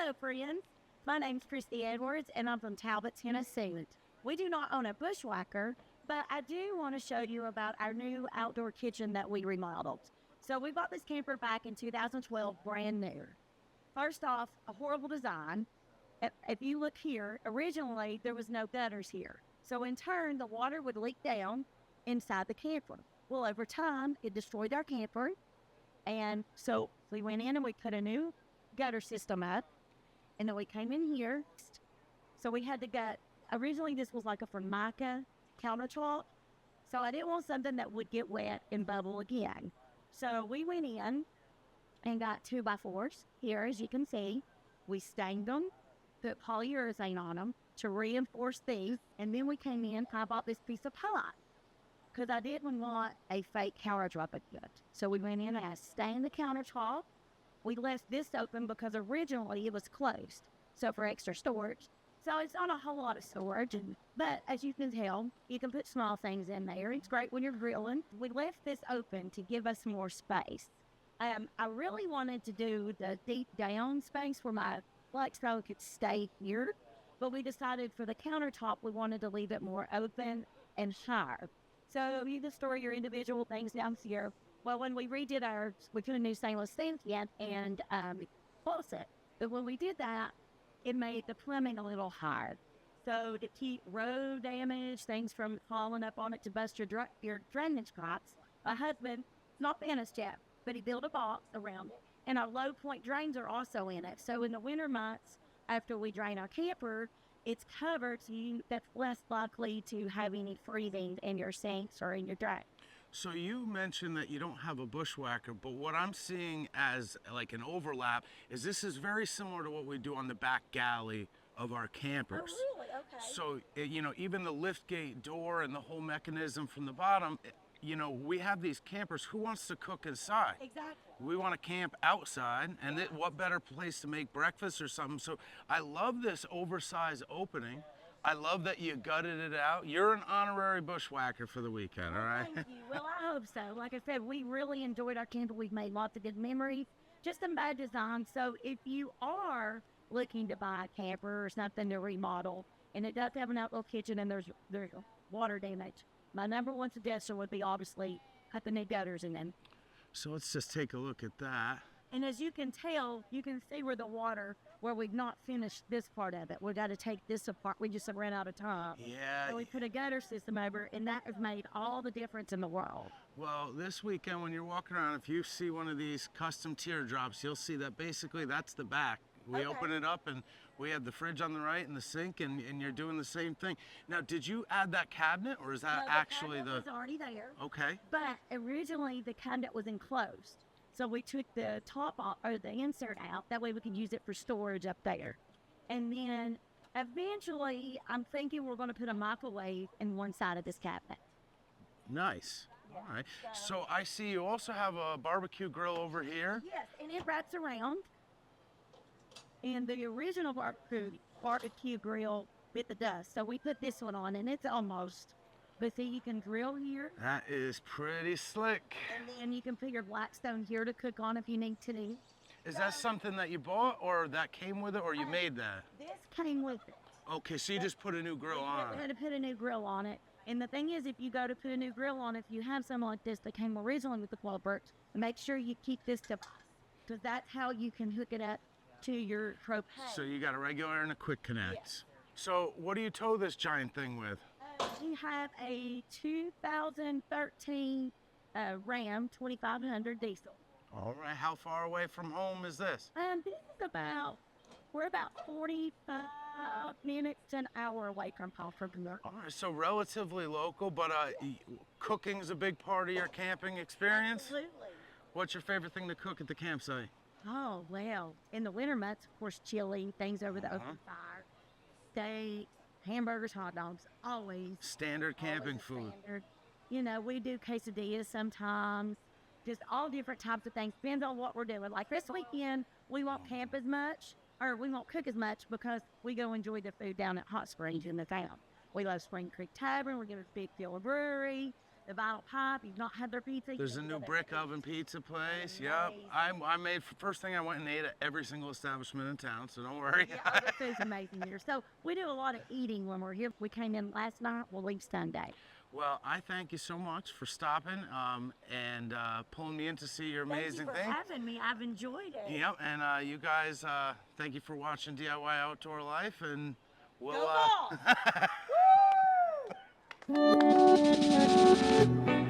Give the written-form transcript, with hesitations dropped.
Hello, friends. My name's Christy Edwards, and I'm from Talbot, Tennessee. We do not own a bushwhacker, but I do want to show you about our new outdoor kitchen that we remodeled. So we bought this camper back in 2012, brand new. First off, a horrible design. If you look here, originally there was no gutters here. So in turn, the water would leak down inside the camper. Well, over time, it destroyed our camper. And so we went in and we put a new gutter system up. And then we came in here. So we had to get, originally this was like a Formica countertop. So I didn't want something that would get wet and bubble again. So we went in and got 2x4s here, as you can see. We stained them, put polyurethane on them to reinforce these. And then we came in, I bought this piece of pipe because I didn't want a fake countertop again. So we went in and I stained the countertop. We left this open because originally it was closed, so for extra storage. So it's not a whole lot of storage, but as you can tell, you can put small things in there. It's great when you're grilling. We left this open to give us more space. I really wanted to do the deep down space where my black stove could stay here, but we decided for the countertop we wanted to leave it more open and higher. So you can store your individual things down here. Well, when we redid ours, we put a new stainless sink in and closed it. But when we did that, it made the plumbing a little hard. So to keep road damage, things from falling up on it to bust your drainage pipes, my husband, not finished yet, but he built a box around it. And our low point drains are also in it. So in the winter months, after we drain our camper, it's covered, so that's less likely to have any freezing in your sinks or in your drain. So you mentioned that you don't have a bushwhacker, but what I'm seeing as like an overlap is this is very similar to what we do on the back galley of our campers. Oh, really? Okay. So, even the liftgate door and the whole mechanism from the bottom, we have these campers. Who wants to cook inside? Exactly. We want to camp outside, and what better place to make breakfast or something? So I love this oversized opening. I love that you gutted it out. You're an honorary bushwhacker for the weekend, all right? Thank you. Well, I hope so. Like I said, we really enjoyed our camper. We've made lots of good memories, just some bad design. So if you are looking to buy a camper or something to remodel, and it does have an outdoor kitchen and there's water damage, my number one suggestion would be obviously put the new gutters in them. So let's just take a look at that. And as you can tell, you can see where we've not finished this part of it. We've got to take this apart. We just ran out of time. Yeah. So we put a gutter system over, and that has made all the difference in the world. Well, this weekend when you're walking around, if you see one of these custom teardrops, you'll see that basically that's the back. We open it up and we have the fridge on the right and the sink, and you're doing the same thing. Now, did you add that cabinet, or is that actually cabinet was already there. Okay. But originally the cabinet was enclosed. So we took the top off, or the insert out. That way we could use it for storage up there. And then eventually I'm thinking we're going to put a microwave in one side of this cabinet. Nice. All right. So I see you also have a barbecue grill over here. Yes, and it wraps around. And the original barbecue grill bit the dust. So we put this one on, and it's almost, but see, you can grill here. That is pretty slick. And then you can put your Blackstone here to cook on if you need to. Is that something that you bought, or that came with it, or you made that? This came with it. Okay, so you just put a new grill on. We had to put a new grill on it. And the thing is, if you go to put a new grill on, if you have something like this that came originally with the Qualbert, make sure you keep this device, because that's how you can hook it up to your propane. So you got a regular and a quick connect. Yes. So what do you tow this giant thing with? We have a 2013 Ram 2500 diesel. All right, how far away from home is this? This is we're about 45 minutes to an hour away from here. All right, so relatively local, but cooking's a big part of your camping experience? Absolutely. What's your favorite thing to cook at the campsite? Oh, well, in the winter months, of course, chili, things over the open fire, steak, hamburgers, hot dogs, always. Standard camping food. Standard. We do quesadillas sometimes, just all different types of things. Depends on what we're doing. Like this weekend, we won't camp as much, or we won't cook as much because we go enjoy the food down at Hot Springs in the town. We love Spring Creek Tavern. We're going to Big Field Brewery. the vinyl pipe. You've not had their pizza. There's a new brick oven pizza place. Yep. I made, first thing I went and ate at every single establishment in town, so don't worry. Yeah, the food's amazing here. So we do a lot of eating when we're here. We came in last night. We'll leave Sunday. Well, I thank you so much for stopping and pulling me in to see your amazing Thank you for having me. I've enjoyed it. Yep, and you guys, thank you for watching DIY Outdoor Life, and we'll. Go Vols! Woo!